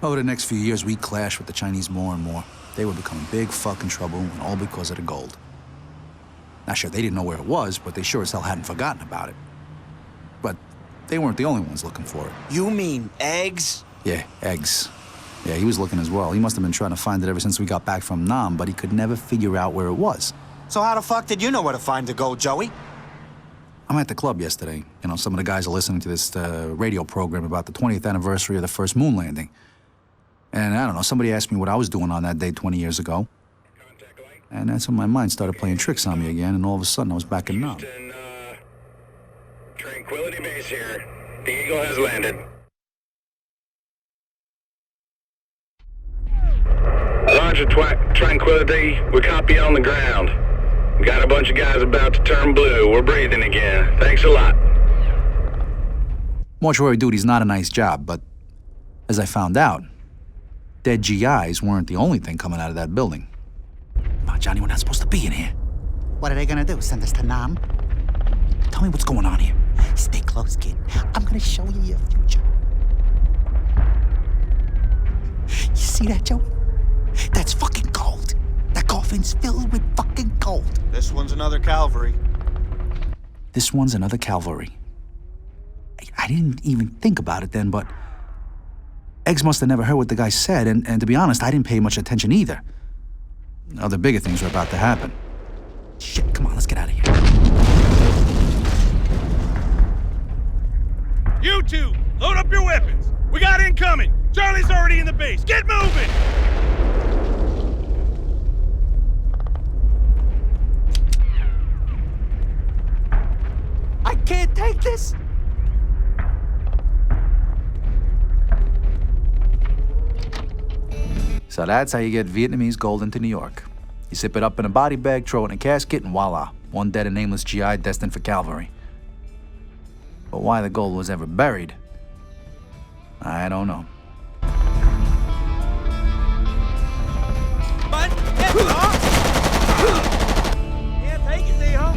Over the next few years, we clashed with the Chinese more and more. They were becoming big fucking trouble, and all because of the gold. Now, sure, they didn't know where it was, but they sure as hell hadn't forgotten about it. But they weren't the only ones looking for it. You mean eggs? Yeah, eggs. Yeah, he was looking as well. He must have been trying to find it ever since we got back from Nam, but he could never figure out where it was. So how the fuck did you know where to find the gold, Joey? I'm at the club yesterday. You know, some of the guys are listening to this radio program about the 20th anniversary of the first moon landing. And I don't know, somebody asked me what I was doing on that day 20 years ago. And that's when my mind started playing tricks on me again, and all of a sudden I was back in Nam. Tranquility Base here. The Eagle has landed. Launch at Tranquility. We copy on the ground. We got a bunch of guys about to turn blue. We're breathing again. Thanks a lot. Mortuary duty's not a nice job, but as I found out, dead GIs weren't the only thing coming out of that building. Come on, Johnny, we're not supposed to be in here. What are they gonna do, send us to Nam? Tell me what's going on here. Stay close, kid. I'm gonna show you your future. You see that, Joey? That's fucking gold. That coffin's filled with fucking gold. This one's another Calvary. This one's another Calvary. I didn't even think about it then, but Eggs must have never heard what the guy said, and to be honest, I didn't pay much attention either. Other bigger things were about to happen. Shit, come on, let's get out of here. You two, load up your weapons. We got incoming. Charlie's already in the base. Get moving! I can't take this! So that's how you get Vietnamese gold into New York. You zip it up in a body bag, throw it in a casket, and voila, one dead and nameless GI destined for Calvary. But why the gold was ever buried, I don't know. Yeah, take it, D-Ho.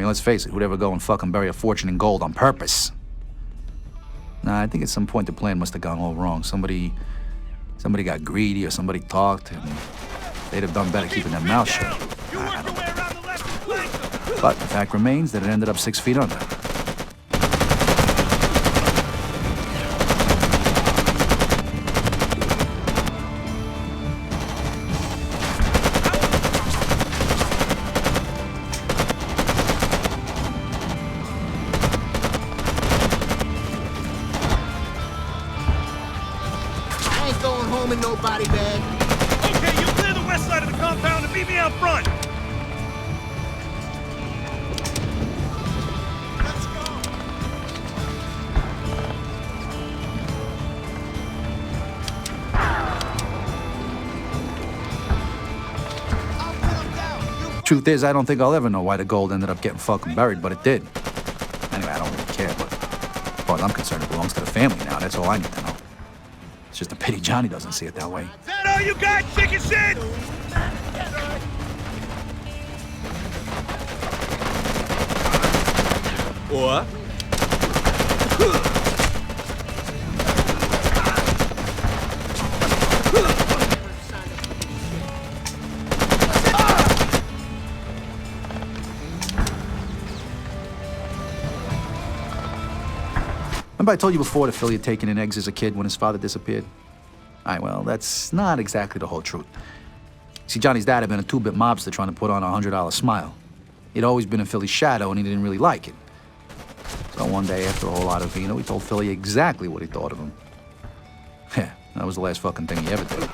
Let's face it, who'd ever go and fucking bury a fortune in gold on purpose? Nah, I think at some point the plan must have gone all wrong. Somebody got greedy or somebody talked, and they'd have done better keeping their mouth shut. I don't know. But the fact remains that it ended up 6 feet under. Body bag. Okay, you clear the west side of the compound and meet me out front. Let's go. Truth is, I don't think I'll ever know why the gold ended up getting fucking buried, but it did. Anyway, I don't really care, but as far as I'm concerned, it belongs to the family now. That's all I need to know. It's just a pity Johnny doesn't see it that way. Is that all you got, chicken shit? What? Remember I told you before that Philly had taken in eggs as a kid when his father disappeared? Alright, well, that's not exactly the whole truth. See, Johnny's dad had been a two-bit mobster trying to put on a $100 smile. He'd always been in Philly's shadow, and he didn't really like it. So one day, after a whole lot of vino, he told Philly exactly what he thought of him. Yeah, that was the last fucking thing he ever did.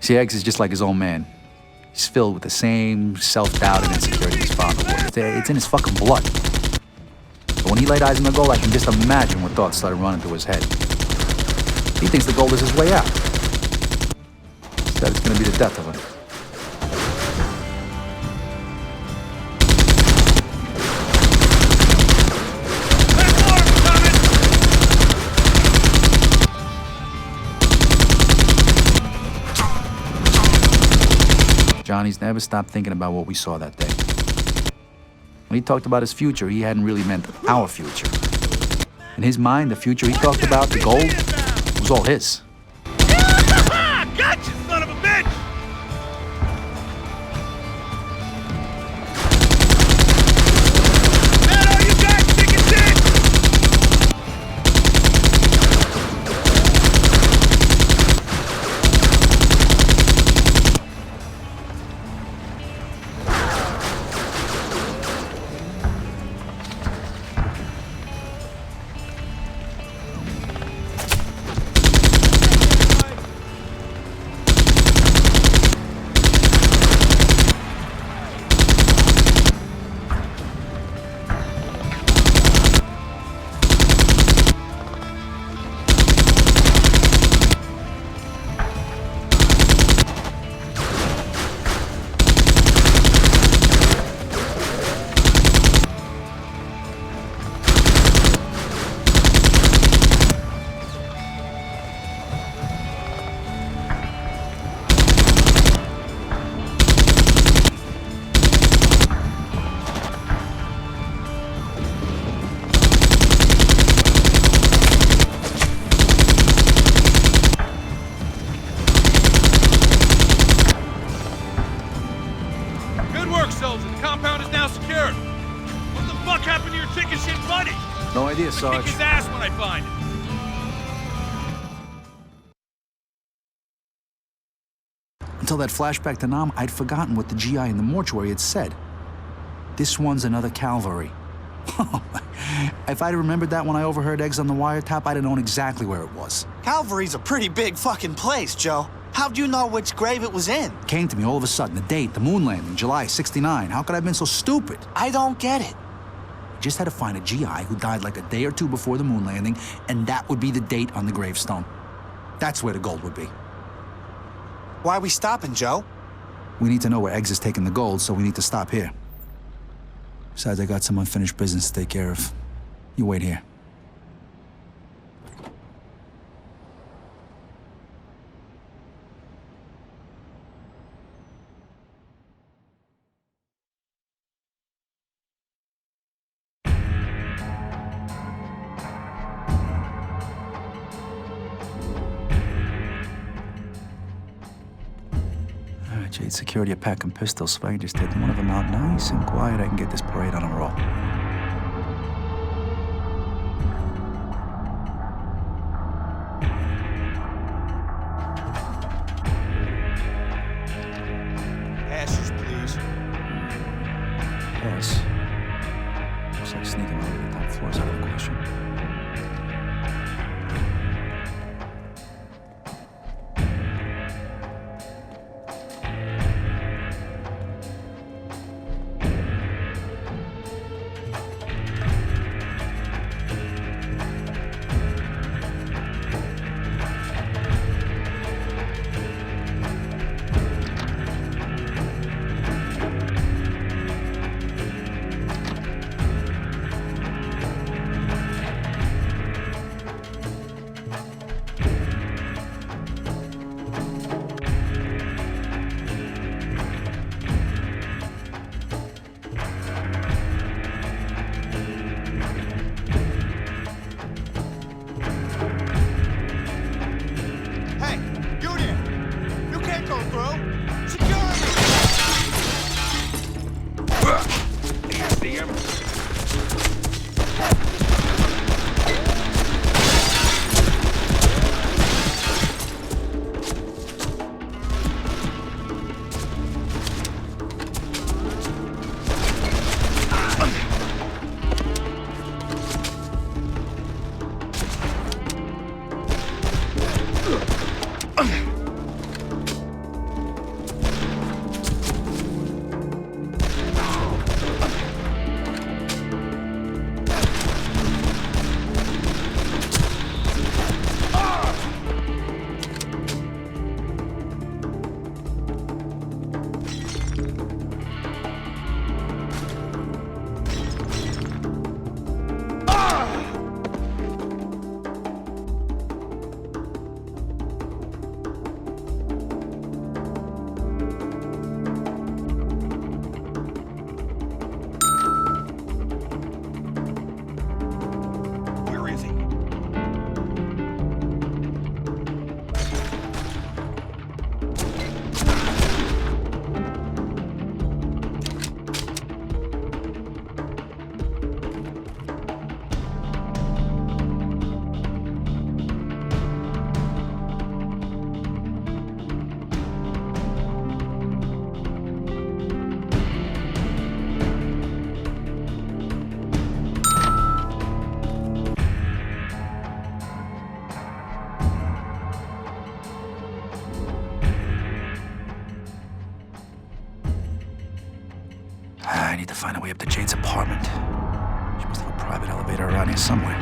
See, Eggs is just like his own man. He's filled with the same self-doubt and insecurity his father was. It's in his fucking blood. But when he laid eyes on the gold, I can just imagine what thoughts started running through his head. He thinks the gold is his way out. Instead, it's gonna be the death of him. Johnny's never stopped thinking about what we saw that day. When he talked about his future, he hadn't really meant our future. In his mind, the future he talked about, the gold, was all his. Gotcha, son of a bitch! That all you got, chicken shit? No idea, Sarge. Kick his ass when I find him. Until that flashback to Nam, I'd forgotten what the GI in the mortuary had said. This one's another Calvary. If I'd remembered that when I overheard eggs on the wiretap, I'd have known exactly where it was. Calvary's a pretty big fucking place, Joe. How'd you know which grave it was in? Came to me all of a sudden, the date, the moon landing, July '69. How could I have been so stupid? I don't get it. I just had to find a GI who died like a day or two before the moon landing, and that would be the date on the gravestone. That's where the gold would be. Why are we stopping, Joe? We need to know where Eggs is taking the gold, so we need to stop here. Besides, I got some unfinished business to take care of. You wait here. Jade secured your pack and pistols, so if I can just take one of them out nice and quiet, I can get this parade on a roll. Ashes, please. Yes. Looks like sneaking over the top floor's out of the question. I need to find a way up to Jade's apartment. She must have a private elevator around here somewhere.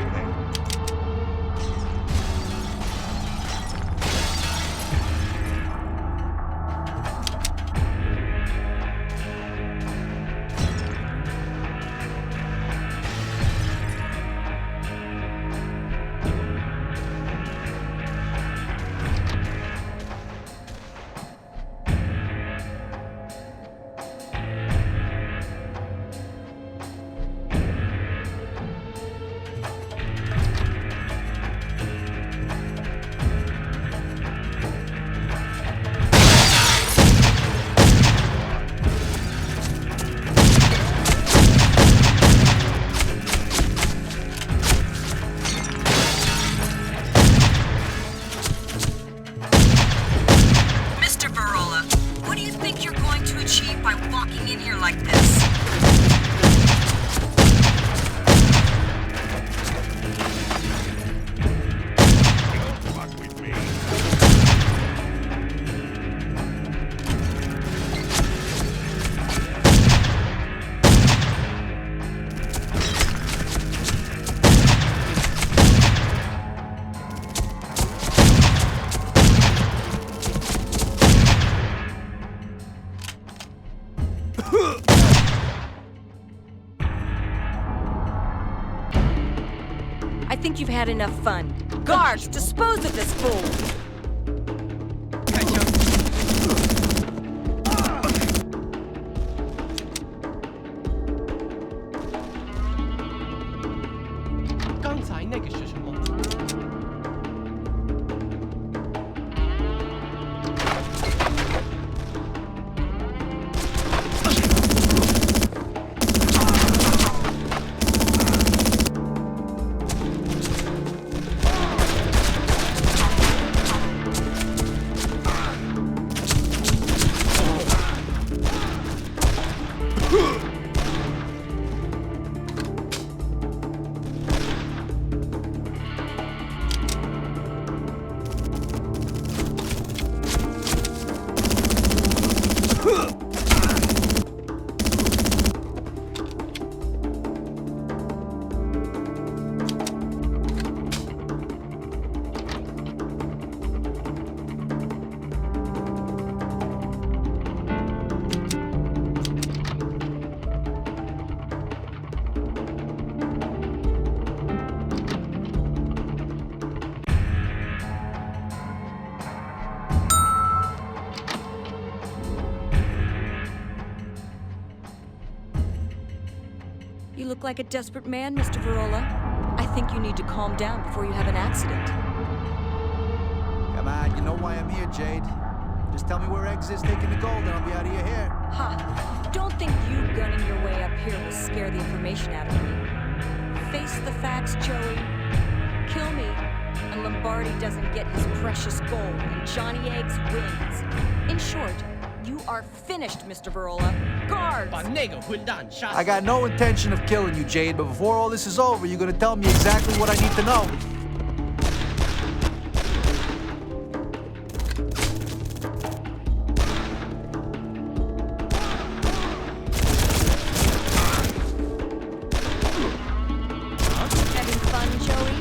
I think you've had enough fun. Guards, dispose of this fool! You look like a desperate man, Mr. Verola. I think you need to calm down before you have an accident. Come on, you know why I'm here, Jade. Just tell me where Eggs is taking the gold and I'll be out of your hair. Ha! Don't think you gunning your way up here will scare the information out of me. Face the facts, Joey. Kill me, and Lombardi doesn't get his precious gold, and Johnny Eggs wins. In short, you are finished, Mr. Verola. Guards! I got no intention of killing you, Jade, but before all this is over, you're gonna tell me exactly what I need to know. Having fun, Joey?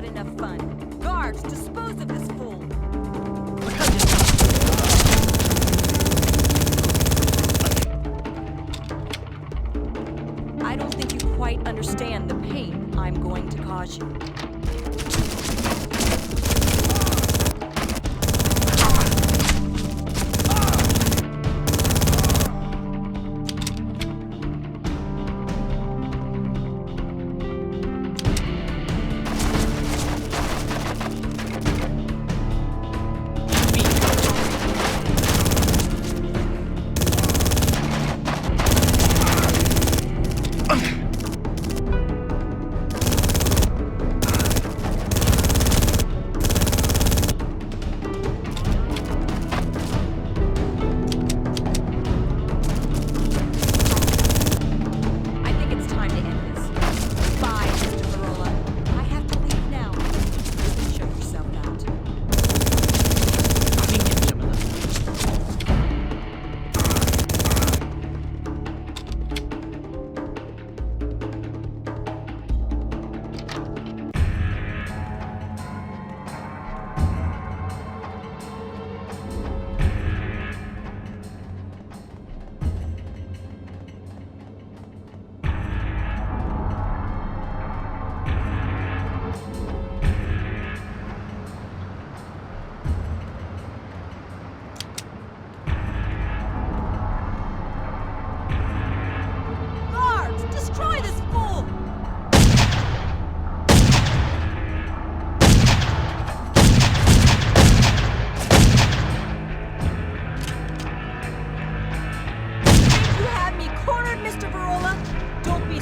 Enough fun. Guards, dispose of this fool! I don't think you quite understand the pain I'm going to cause you.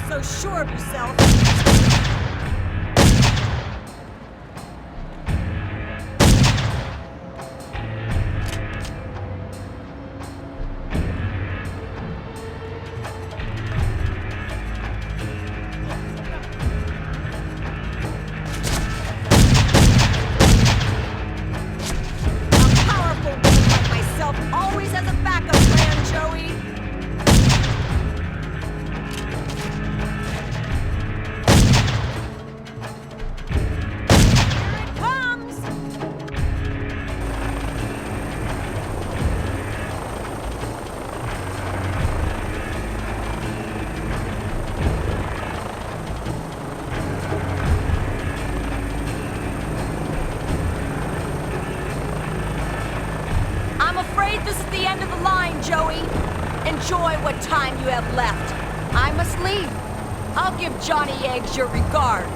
so sure of yourself. Always has a backup plan, Joey. Here it comes. I'm afraid this is the end of the line, Joey. Enjoy what time you have left. I must leave. I'll give Johnny Eggs your regards.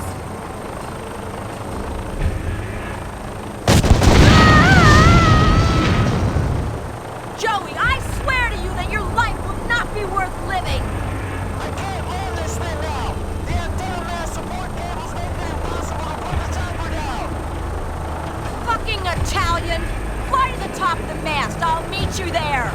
Joey, I swear to you that your life will not be worth living. I can't hold this thing now. The antenna mass support cables make it impossible to put the timer down. Fucking Italian! Fly to the top of the mast. I'll meet you there.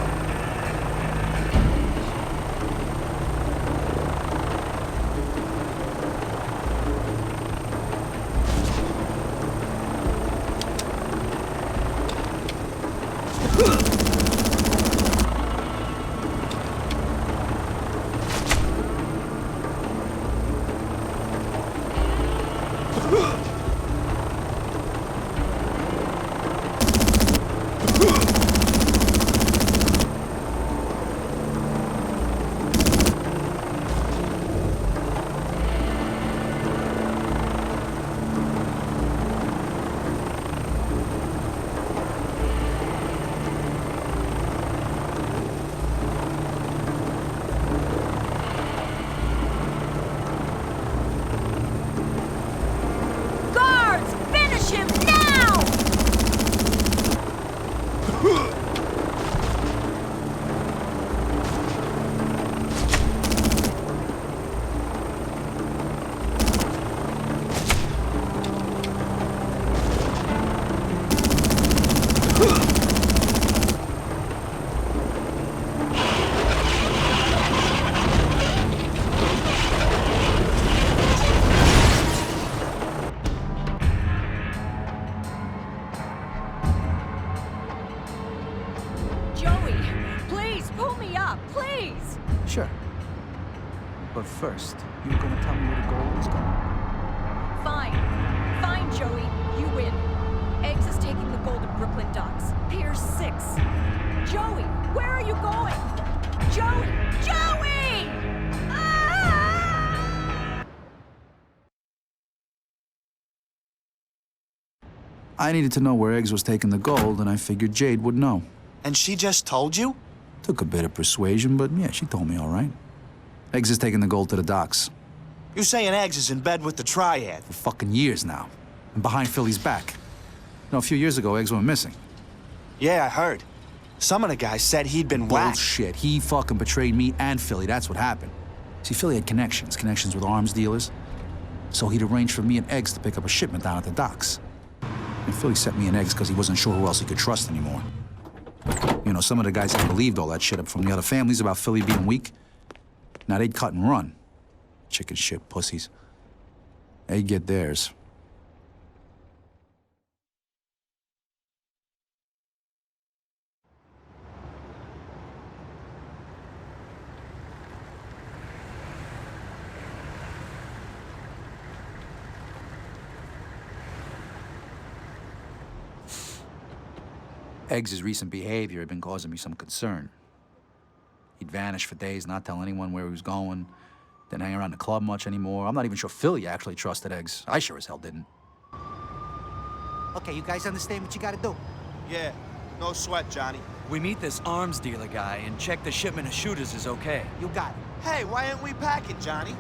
Sure. But first, you gonna tell me where the gold is going? Fine. Fine, Joey. You win. Eggs is taking the gold at Brooklyn Docks. Pier 6. Joey, where are you going? Joey! Joey! Ah! I needed to know where Eggs was taking the gold, and I figured Jade would know. And she just told you? Took a bit of persuasion, but yeah, she told me all right. Eggs is taking the gold to the docks. You're saying Eggs is in bed with the Triad? For fucking years now. And behind Philly's back. You know, a few years ago, Eggs went missing. Yeah, I heard. Some of the guys said he'd been whacked. Bullshit. He fucking betrayed me and Philly. That's what happened. See, Philly had connections with arms dealers. So he'd arranged for me and Eggs to pick up a shipment down at the docks. And Philly sent me and Eggs because he wasn't sure who else he could trust anymore. You know, some of the guys had believed all that shit up from the other families about Philly being weak. Now they'd cut and run. Chicken shit pussies. They'd get theirs. Eggs' recent behavior had been causing me some concern. He'd vanish for days, not tell anyone where he was going. Didn't hang around the club much anymore. I'm not even sure Philly actually trusted Eggs. I sure as hell didn't. Okay, you guys understand what you gotta do? Yeah, no sweat, Johnny. We meet this arms dealer guy and check the shipment of shooters is okay. You got it. Hey, why aren't we packing, Johnny?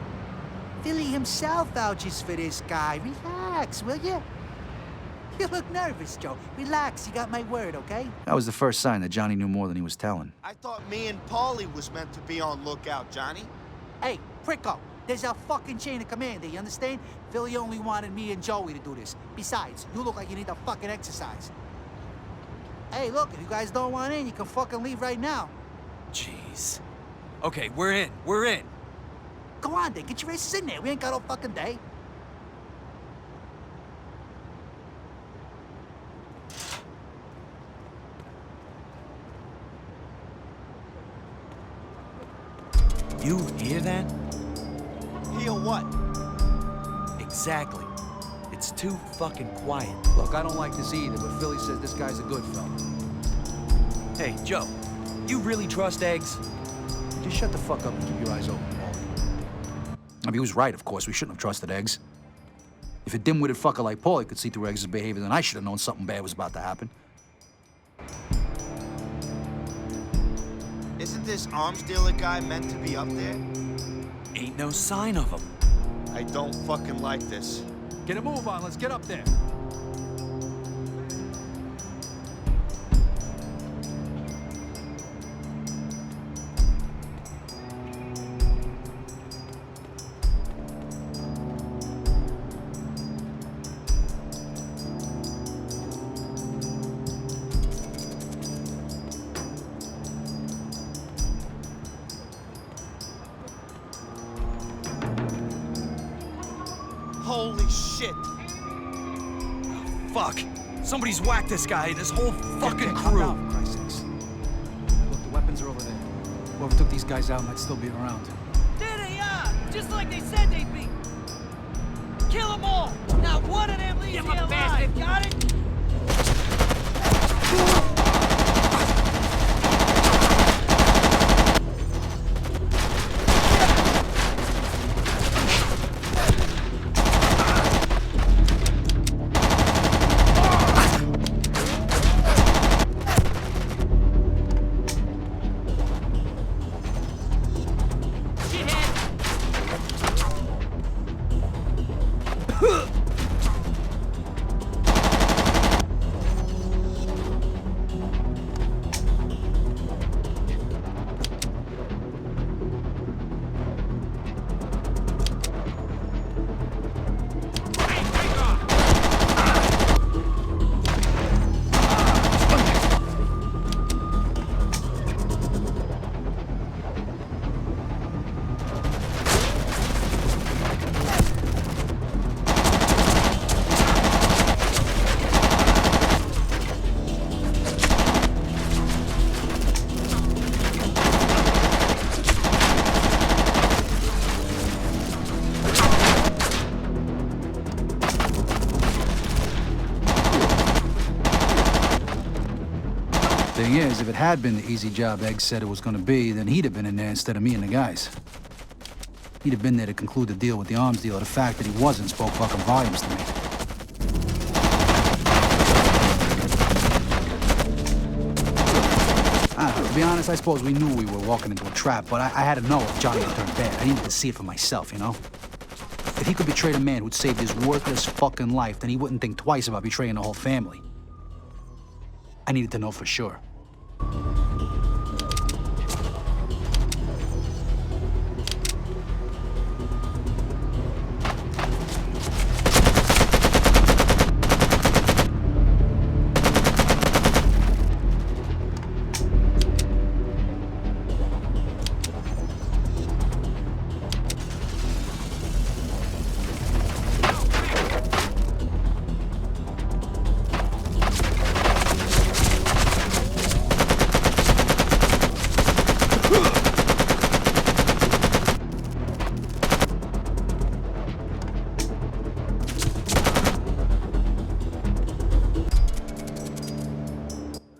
Philly himself vouches for this guy. Relax, will you? You look nervous, Joe. Relax, you got my word, okay? That was the first sign that Johnny knew more than he was telling. I thought me and Paulie was meant to be on lookout, Johnny. Hey, Pricko, There's a fucking chain of command there, you understand? Philly only wanted me and Joey to do this. Besides, you look like you need a fucking exercise. Hey, look, if you guys don't want in, you can fucking leave right now. Jeez. Okay, we're in. We're in. Go on, then. Get your races in there. We ain't got all fucking day. You hear that? Hear what? Exactly. It's too fucking quiet. Look, I don't like this either, but Philly says this guy's a good fella. Hey, Joe, you really trust Eggs? Just shut the fuck up and keep your eyes open, Paulie. I mean, he was right, of course. We shouldn't have trusted Eggs. If a dim-witted fucker like Paulie could see through Eggs' behavior, then I should have known something bad was about to happen. Isn't this arms dealer guy meant to be up there? Ain't no sign of him. I don't fucking like this. Get a move on. Let's get up there. Holy shit! Fuck. Somebody's whacked this guy and his whole fucking Calm crew. down, for Christ's sakes. Look, the weapons are over there. Whoever took these guys out might still be around. There they are! Just like they said they'd be! Kill them all! Not one of them leaves here alive! Got it? Thing is, if it had been the easy job Egg said it was gonna be, then he'd have been in there instead of me and the guys. He'd have been there to conclude the deal with the arms dealer. The fact that he wasn't spoke fucking volumes to me. I don't know, to be honest, I suppose we knew we were walking into a trap, but I had to know if Johnny had turned bad. I needed to see it for myself, you know? If he could betray a man who'd saved his worthless fucking life, then he wouldn't think twice about betraying the whole family. I needed to know for sure.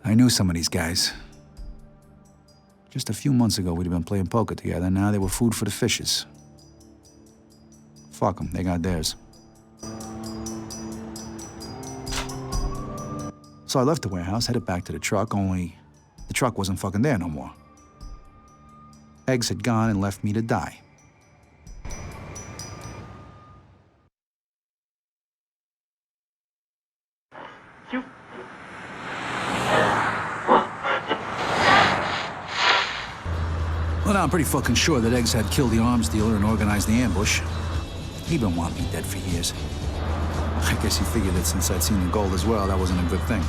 I knew some of these guys. Just a few months ago, we'd have been playing poker together. Now they were food for the fishes. Fuck them, they got theirs. So I left the warehouse, headed back to the truck, only the truck wasn't fucking there no more. Eggs had gone and left me to die. Well, now I'm pretty fucking sure that Eggs had killed the arms dealer and organized the ambush. He'd been wanting me dead for years. I guess he figured that since I'd seen the gold as well, that wasn't a good thing.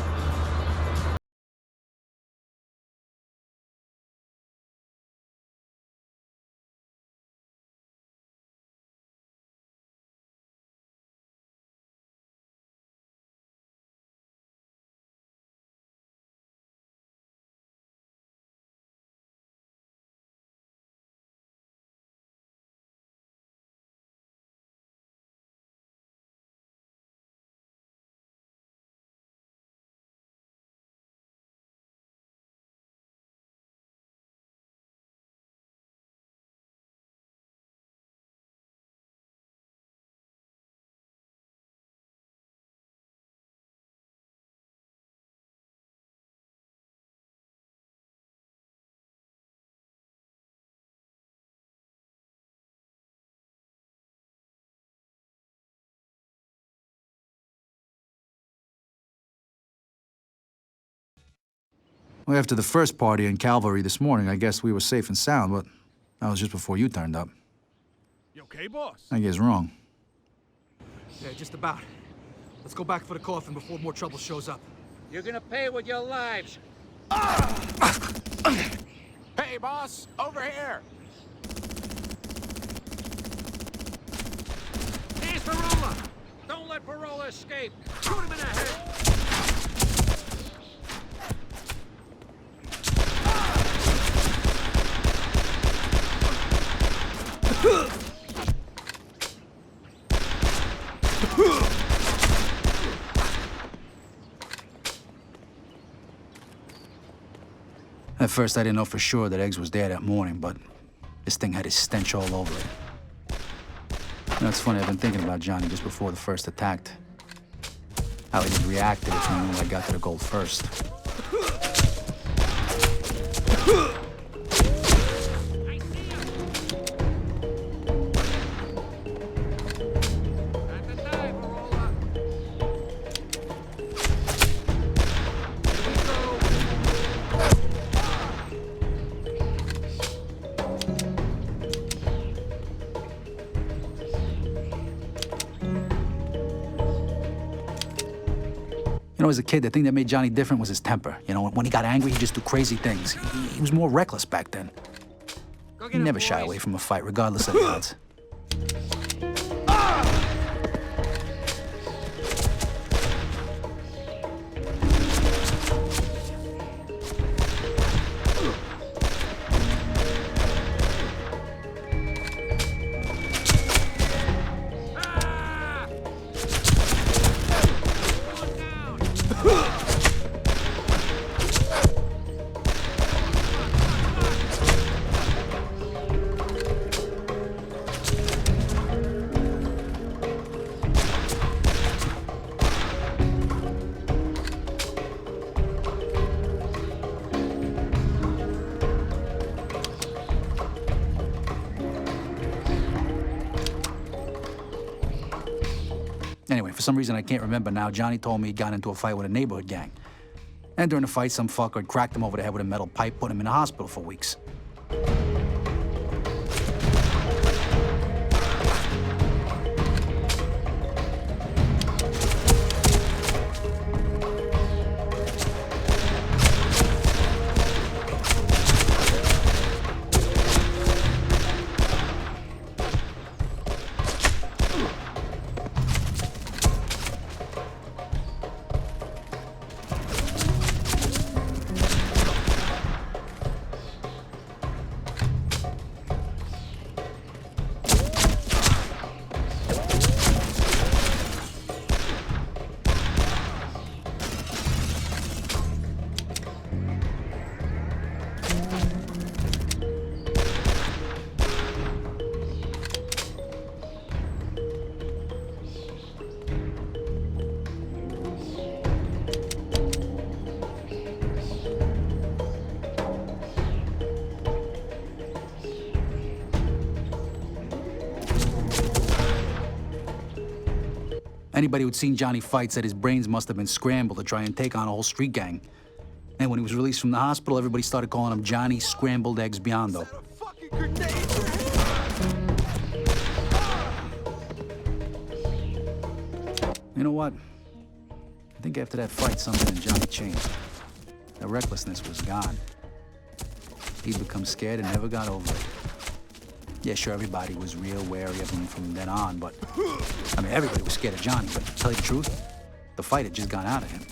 Well, after the first party in Calvary this morning, I guess we were safe and sound, but that was just before you turned up. You okay, boss? I guess wrong. Yeah, just about. Let's go back for the coffin before more trouble shows up. You're gonna pay with your lives. Hey, boss, over here. Here's Verola. Don't let Verola escape. Shoot him in the head. At first, I didn't know for sure that Eggs was there that morning, but this thing had his stench all over it. You know, it's funny, I've been thinking about Johnny just before the first attack. How he'd have reacted if he knew I got to the gold first. You know, as a kid, the thing that made Johnny different was his temper. You know, when he got angry, he'd just do crazy things. He was more reckless back then. He never shied away from a fight, regardless of the odds. Anyway, for some reason I can't remember now, Johnny told me he'd got into a fight with a neighborhood gang. And during the fight, some fucker had cracked him over the head with a metal pipe, put him in the hospital for weeks. Anybody who'd seen Johnny fight said his brains must have been scrambled to try and take on a whole street gang. And when he was released from the hospital, everybody started calling him Johnny Scrambled Eggs Biondo. You know what? I think after that fight, something in Johnny changed. The recklessness was gone. He'd become scared and never got over it. Yeah, sure, everybody was real wary of him from then on, but... I mean, everybody was scared of Johnny, but to tell you the truth, the fight had just gone out of him.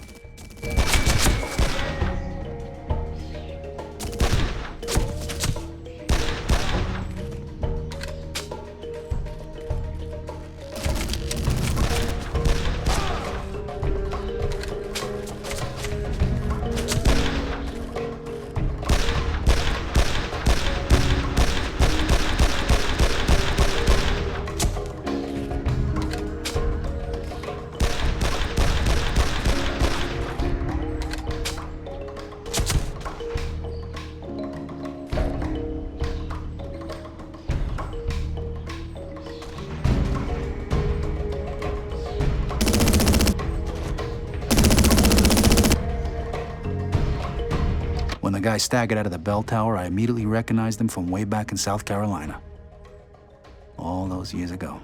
When the guy staggered out of the bell tower, I immediately recognized him from way back in South Carolina. All those years ago.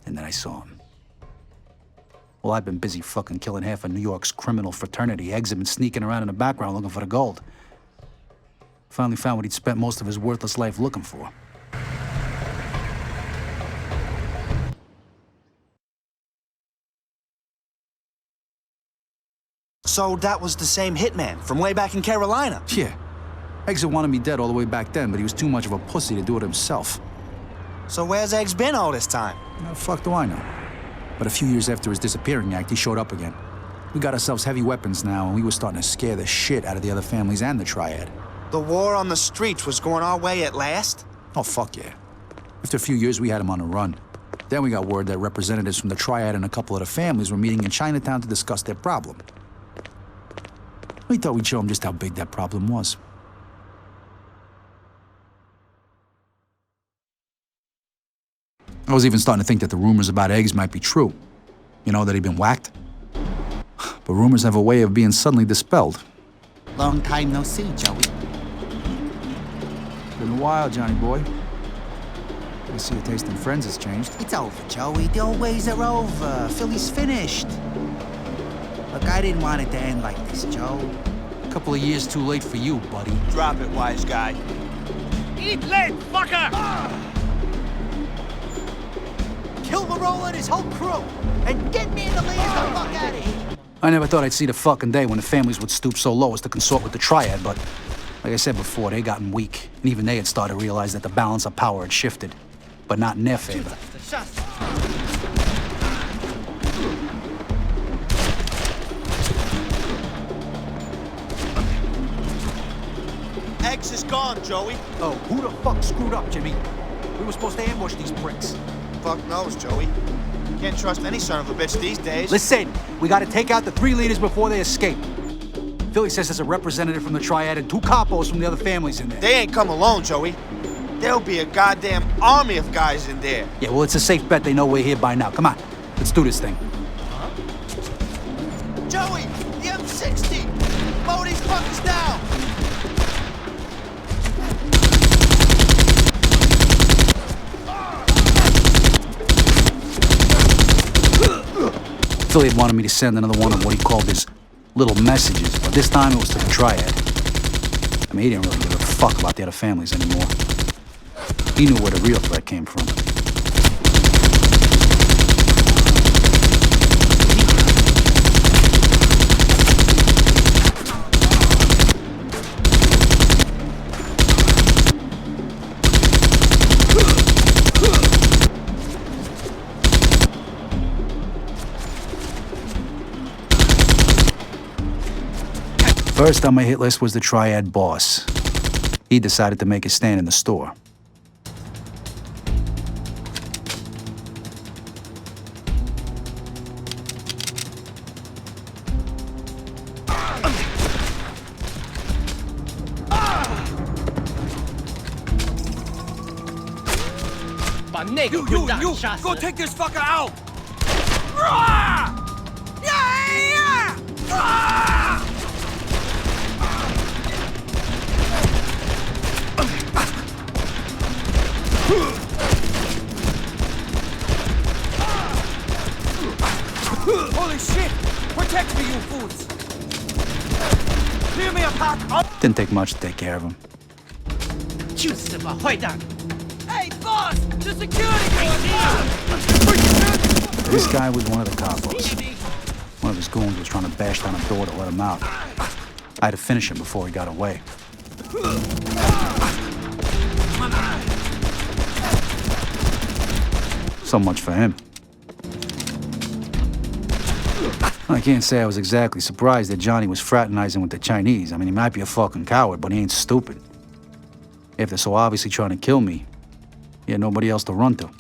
And then I saw him. Well, I'd been busy fucking killing half of New York's criminal fraternity. Eggs had been sneaking around in the background looking for the gold. Finally found what he'd spent most of his worthless life looking for. So that was the same hitman from way back in Carolina? Yeah. Eggs had wanted me dead all the way back then, but he was too much of a pussy to do it himself. So where's Eggs been all this time? How the fuck do I know? But a few years after his disappearing act, he showed up again. We got ourselves heavy weapons now, and we were starting to scare the shit out of the other families and the Triad. The war on the streets was going our way at last? Oh, fuck yeah. After a few years, we had him on the run. Then we got word that representatives from the Triad and a couple of the families were meeting in Chinatown to discuss their problem. We thought we'd show him just how big that problem was. I was even starting to think that the rumors about Eggs might be true. You know, that he'd been whacked. But rumors have a way of being suddenly dispelled. Long time no see, Joey. Been a while, Johnny boy. I see your taste in friends has changed. It's over, Joey. The old ways are over. Philly's finished. Look, I didn't want it to end like this, Joe. A couple of years too late for you, buddy. Drop it, wise guy. Eat lead, fucker! Kill Verola and his whole crew, and get me and the ladies the fuck out of here. I never thought I'd see the fucking day when the families would stoop so low as to consort with the Triad, but like I said before, they gotten weak. And even they had started to realize that the balance of power had shifted, but not in their favor. Eggs is gone, Joey. Oh, who the fuck screwed up, Jimmy? We were supposed to ambush these pricks. Fuck knows, Joey. Can't trust any son of a bitch these days. Listen, we gotta take out the 3 leaders before they escape. Philly says there's a representative from the Triad and 2 capos from the other families in there. They ain't come alone, Joey. There'll be a goddamn army of guys in there. Yeah, well, it's a safe bet they know we're here by now. Come on, let's do this thing. Joey, the M60! Mow these fuckers down! Philly had wanted me to send another one of what he called his little messages, but this time it was to the Triad. I mean, he didn't really give a fuck about the other families anymore. He knew where the real threat came from. First on my hit list was the Triad boss. He decided to make a stand in the store. You, go take this fucker out! Holy shit! Protect me, you fools! Clear me a path! Didn't take much to take care of him. Hey, boss! The security guard! This guy was one of the capos. One of his goons was trying to bash down a door to let him out. I had to finish him before he got away. So much for him. I can't say I was exactly surprised that Johnny was fraternizing with the Chinese. I mean, he might be a fucking coward, but he ain't stupid. If they're so obviously trying to kill me, he had nobody else to run to.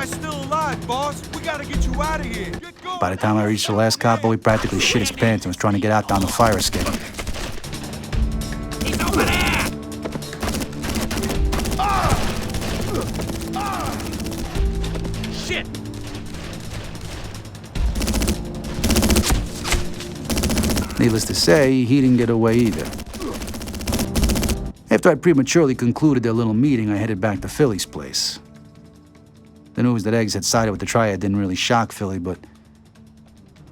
Still alive, boss. We gotta get you out of here. By the time I reached the last capo, he practically shit his pants and was trying to get out down the fire escape. He's over there! Shit! Needless to say, he didn't get away either. After I prematurely concluded their little meeting, I headed back to Philly's place. The news that Eggs had sided with the Triad didn't really shock Philly, but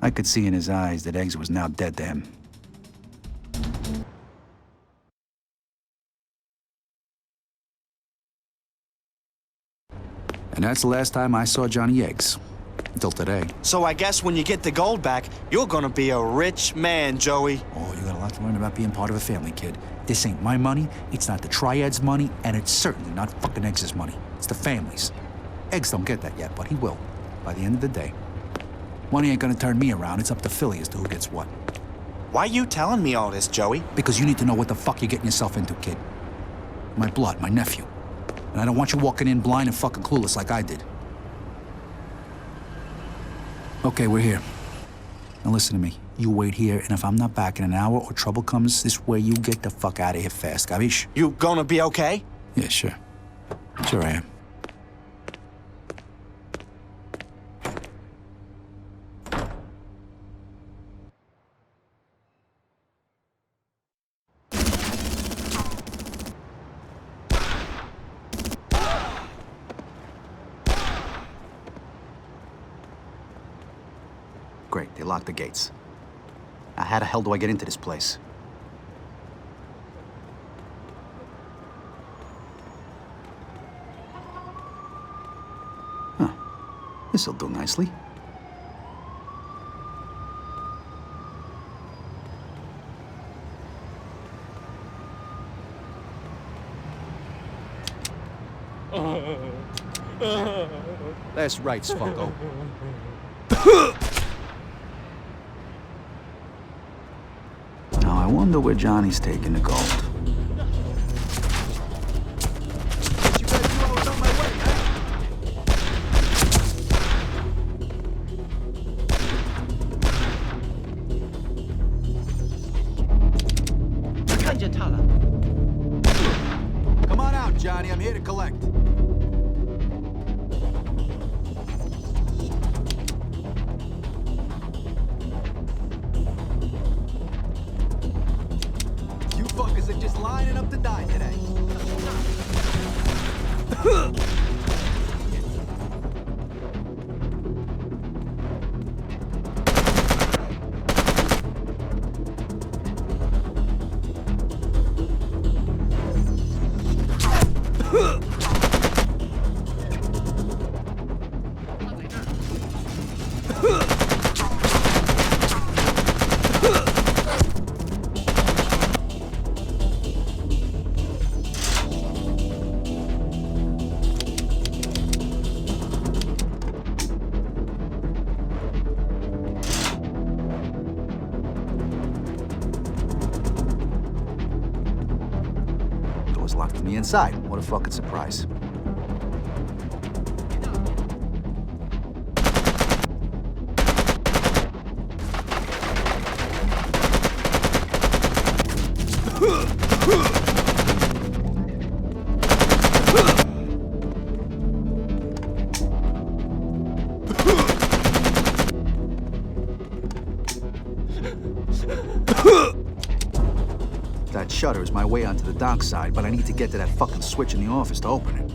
I could see in his eyes that Eggs was now dead to him. And that's the last time I saw Johnny Eggs. Until today. So I guess when you get the gold back, you're gonna be a rich man, Joey. Oh, you got a lot to learn about being part of a family, kid. This ain't my money, it's not the Triad's money, and it's certainly not fucking Eggs' money. It's the family's. Eggs don't get that yet, but he will. By the end of the day. Money ain't gonna turn me around. It's up to Philly as to who gets what. Why are you telling me all this, Joey? Because you need to know what the fuck you're getting yourself into, kid. My blood, my nephew. And I don't want you walking in blind and fucking clueless like I did. Okay, we're here. Now listen to me. You wait here, and if I'm not back in an hour or trouble comes this way, you get the fuck out of here fast, Gavish? You gonna be okay? Yeah, sure. Sure I am. Great, they locked the gates. Now, how the hell do I get into this place? Huh. This'll do nicely. That's right, Sfucko. Now, I wonder where Johnny's taking the gold. You guys knew I was on my way, huh? Come on out, Johnny. I'm here to collect. lining up to die today. Locked from the inside. What a fucking surprise. That shutter is my way onto the dockside, but I need to get to that fucking switch in the office to open it.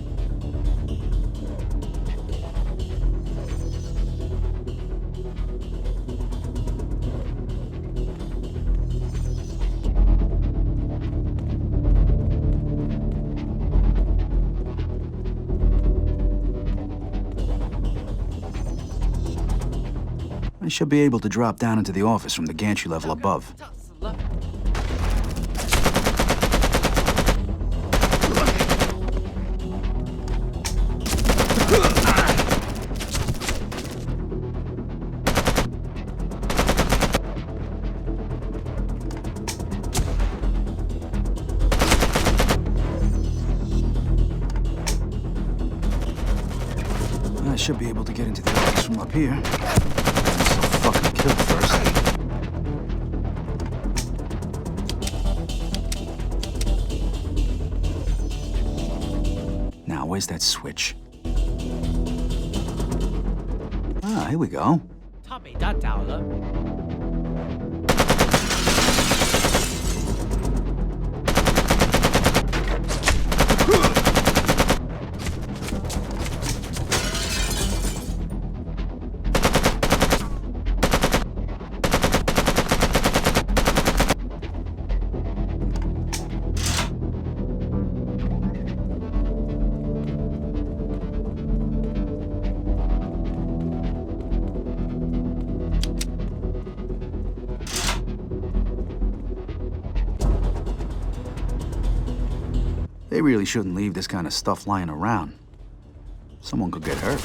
I should be able to drop down into the office from the gantry level above. I should be able to get into the office from up here. So fucking killed first. Now, where's that switch? Ah, here we go. 他没得找了。 They really shouldn't leave this kind of stuff lying around. Someone could get hurt.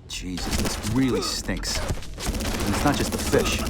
Jesus, this really stinks. It's not just the fish.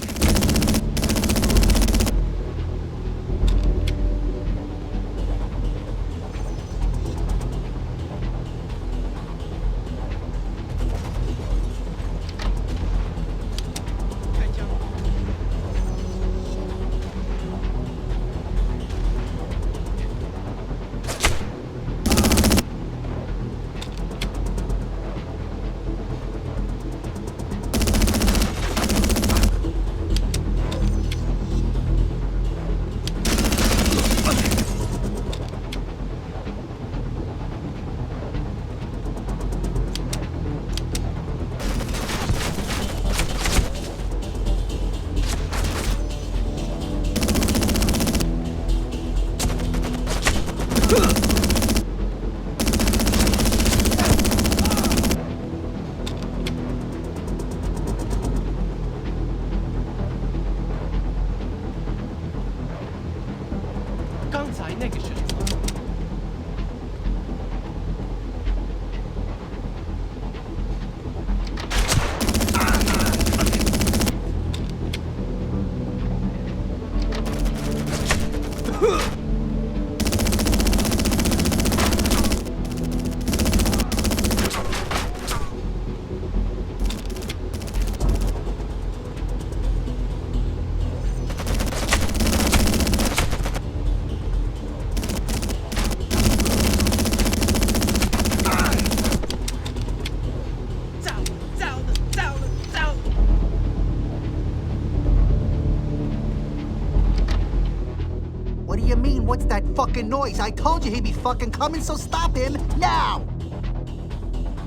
What's that fucking noise? I told you he'd be fucking coming, so stop him now!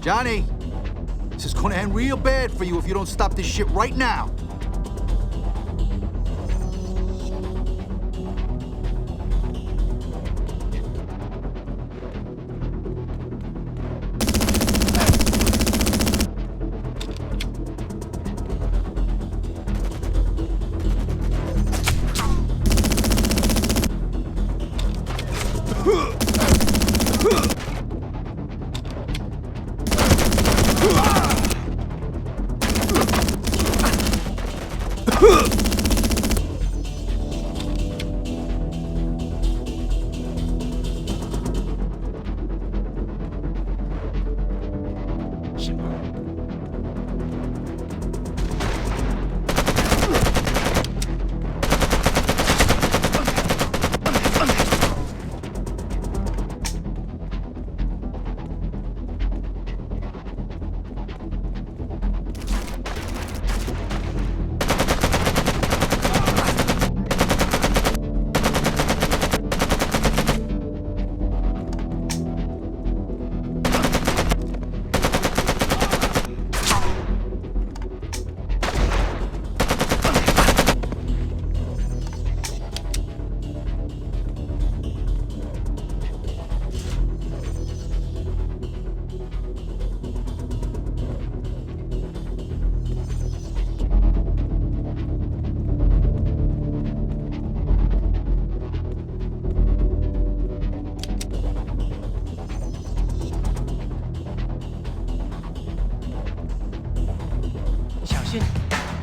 Johnny, this is gonna end real bad for you if you don't stop this shit right now.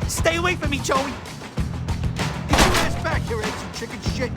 Stay away from me, Joey! Get your ass back here, eggs and chicken shit!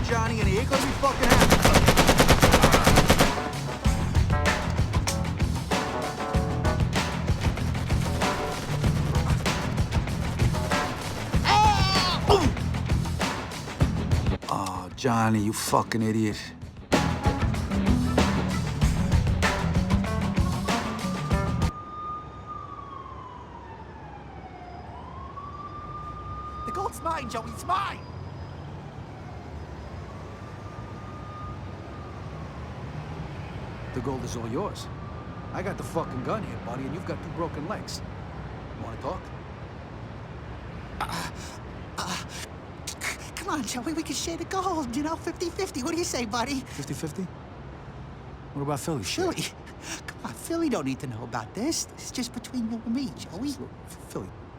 Johnny, and he ain't gonna be fucking happy. Oh, Johnny, you fucking idiot. The gold's mine, Joey, it's mine! The gold is all yours. I got the fucking gun here, buddy, and you've got 2 broken legs. You wanna talk? Come on, Joey, we can share the gold, you know, 50-50. What do you say, buddy? 50-50? What about Philly? Philly? Come on, Philly don't need to know about this. This is just between you and me, Joey.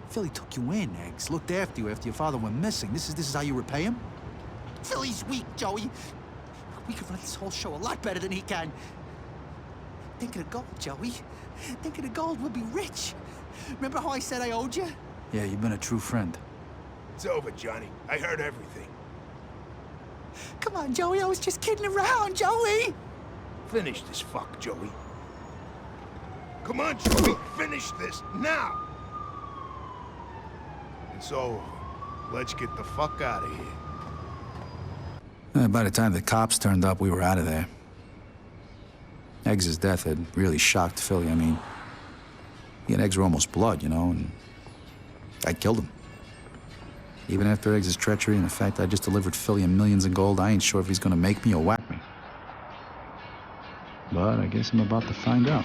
Philly took you in, Eggs. Looked after you after your father went missing. This is how you repay him? Philly's weak, Joey. We could run this whole show a lot better than he can. Think of the gold, Joey. Think of the gold, we'll be rich. Remember how I said I owed you? Yeah, you've been a true friend. It's over, Johnny. I heard everything. Come on, Joey, I was just kidding around, Joey! Finish this fuck, Joey. Come on, Joey, finish this now! And so, let's get the fuck out of here. By the time the cops turned up, we were out of there. Eggs' death had really shocked Philly. I mean, he and Eggs were almost blood, you know, and I killed him. Even after Eggs' treachery and the fact I just delivered Philly millions in gold, I ain't sure if he's gonna make me or whack me. But I guess I'm about to find out.